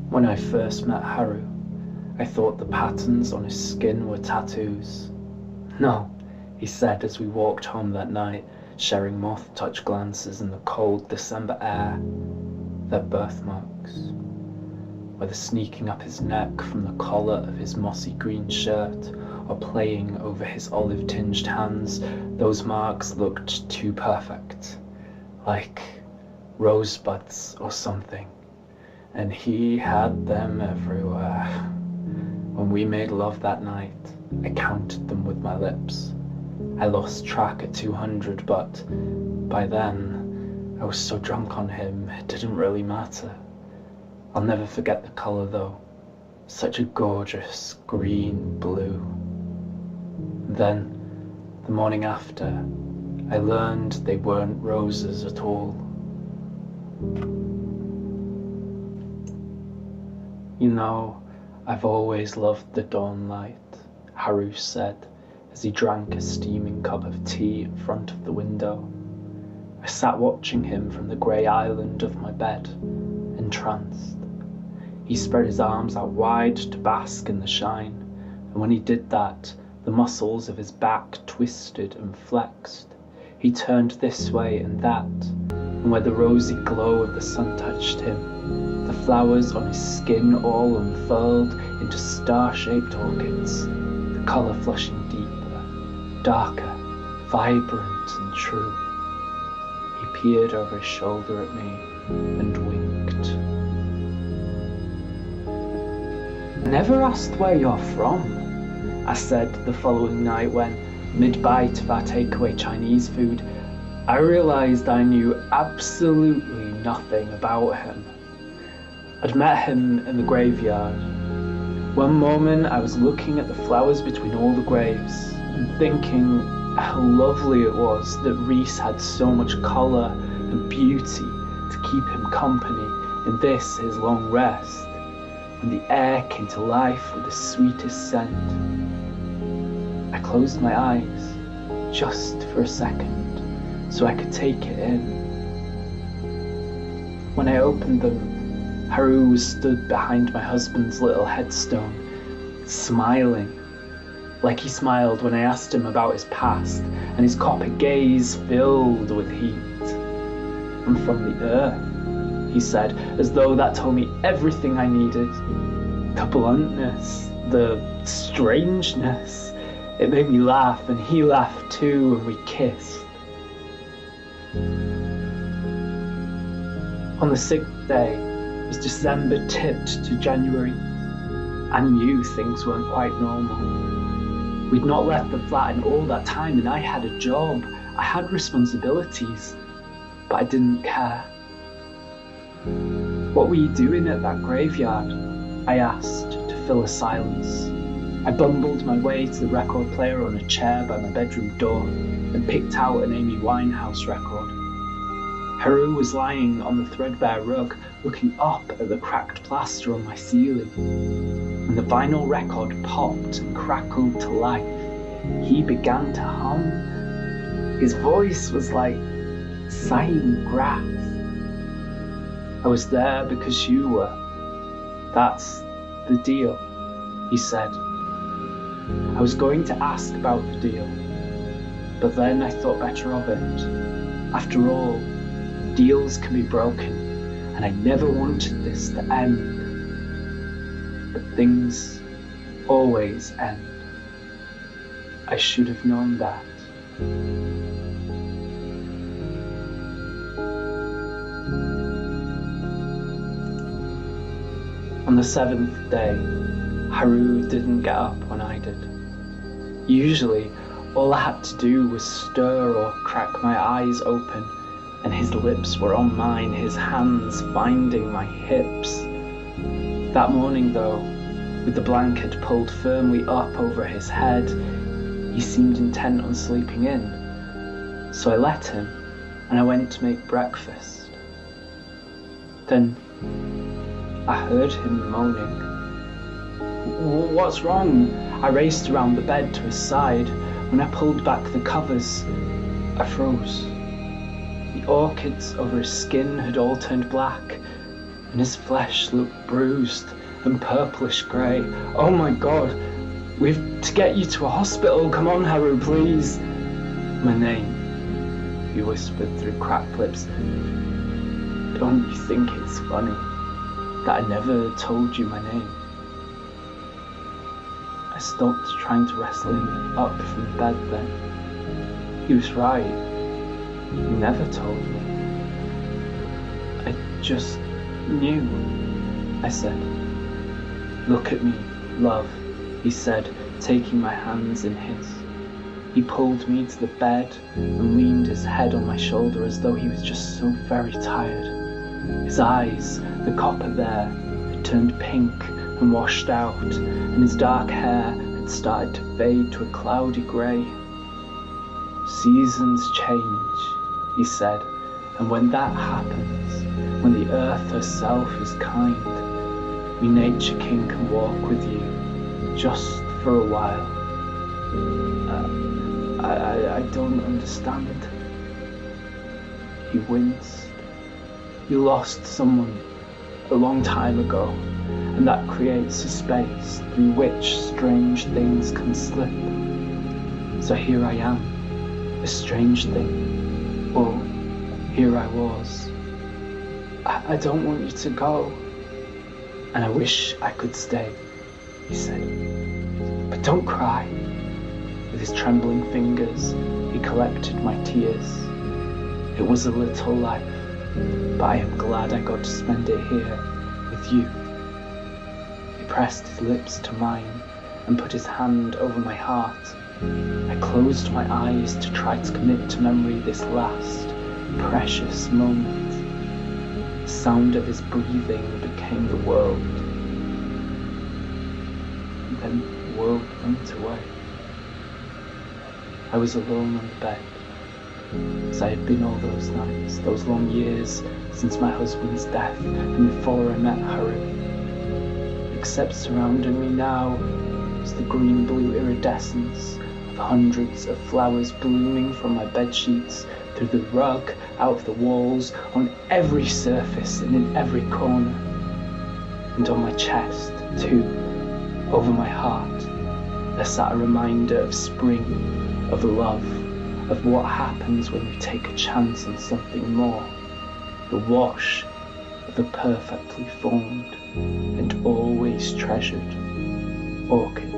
When I first met Haru, I thought the patterns on his skin were tattoos. No, he said as we walked home that night, sharing moth-touch glances in the cold December air. They're birthmarks. Whether sneaking up his neck from the collar of his mossy green shirt or playing over his olive-tinged hands, those marks looked too perfect, like rosebuds or something. And he had them everywhere. When we made love that night, I counted them with my lips. I lost track at 200, but by then, I was so drunk on him, it didn't really matter. I'll never forget the colour though. Such a gorgeous green blue. Then, the morning after, I learned they weren't roses at all. You know, I've always loved the dawn light, Haru said as he drank a steaming cup of tea in front of the window. I sat watching him from the grey island of my bed, entranced. He spread his arms out wide to bask in the shine, and when he did that, the muscles of his back twisted and flexed. He turned this way and that, and where the rosy glow of the sun touched him, the flowers on his skin all unfurled into star-shaped orchids, the colour flushing deeper, darker, vibrant and true. He peered over his shoulder at me and winked. "I never asked where you're from," I said the following night when, mid-bite of our takeaway Chinese food, I realised I knew absolutely nothing about him. I'd met him in the graveyard. One moment I was looking at the flowers between all the graves and thinking how lovely it was that Reese had so much colour and beauty to keep him company in this his long rest, when the air came to life with the sweetest scent. I closed my eyes, just for a second, so I could take it in. When I opened them, Haru was stood behind my husband's little headstone, smiling, like he smiled when I asked him about his past, and his copper gaze filled with heat. "I'm from the earth," he said, as though that told me everything I needed. The bluntness, the strangeness, it made me laugh, and he laughed too, and we kissed. On the 6th day, as December tipped to January, I knew things weren't quite normal. We'd not left the flat in all that time, and I had a job. I had responsibilities, but I didn't care. "What were you doing at that graveyard?" I asked to fill a silence. I bumbled my way to the record player on a chair by my bedroom door and picked out an Amy Winehouse record. Haru was lying on the threadbare rug, looking up at the cracked plaster on my ceiling. When the vinyl record popped and crackled to life, he began to hum. His voice was like sighing grass. "I was there because you were. That's the deal," he said. I was going to ask about the deal, but then I thought better of it. After all, deals can be broken, and I never wanted this to end. But things always end. I should have known that. On the 7th day, Haru didn't get up when I did. Usually, all I had to do was stir or crack my eyes open, and his lips were on mine, his hands finding my hips. That morning though, with the blanket pulled firmly up over his head, he seemed intent on sleeping in. So I let him, and I went to make breakfast. Then I heard him moaning. "What's wrong?" I raced around the bed to his side. When I pulled back the covers, I froze. The orchids over his skin had all turned black, and his flesh looked bruised and purplish grey. Oh my God, we've to get you to a hospital. Come on, Haru, please. My name, he whispered through cracked lips. Don't you think it's funny that I never told you my name? I stopped trying to wrestle him up from bed then. He was right. He never told me. I just knew, I said. Look at me, love, he said, taking my hands in his. He pulled me to the bed and leaned his head on my shoulder as though he was just so very tired. His eyes, the copper there, had turned pink and washed out, and his dark hair had started to fade to a cloudy grey. Seasons change, he said, and when that happens, when the earth herself is kind, we Nature King can walk with you, just for a while. I don't understand. He winced. You lost someone a long time ago, and that creates a space through which strange things can slip. So here I am, a strange thing. Or here I was. I don't want you to go, and I wish I could stay, he said. But don't cry. With his trembling fingers, he collected my tears. It was a little life, but I am glad I got to spend it here with you. He pressed his lips to mine and put his hand over my heart. I closed my eyes to try to commit to memory this last, precious moment. The sound of his breathing became the world. And then the world went away. I was alone on the bed, as I had been all those nights, those long years since my husband's death and before I met Haru. Except surrounding me now was the green-blue iridescence of hundreds of flowers blooming from my bed sheets, through the rug, out of the walls, on every surface and in every corner. And on my chest, too, over my heart, there sat a reminder of spring, of love, of what happens when we take a chance on something more, the wash of a perfectly formed and always treasured orchid.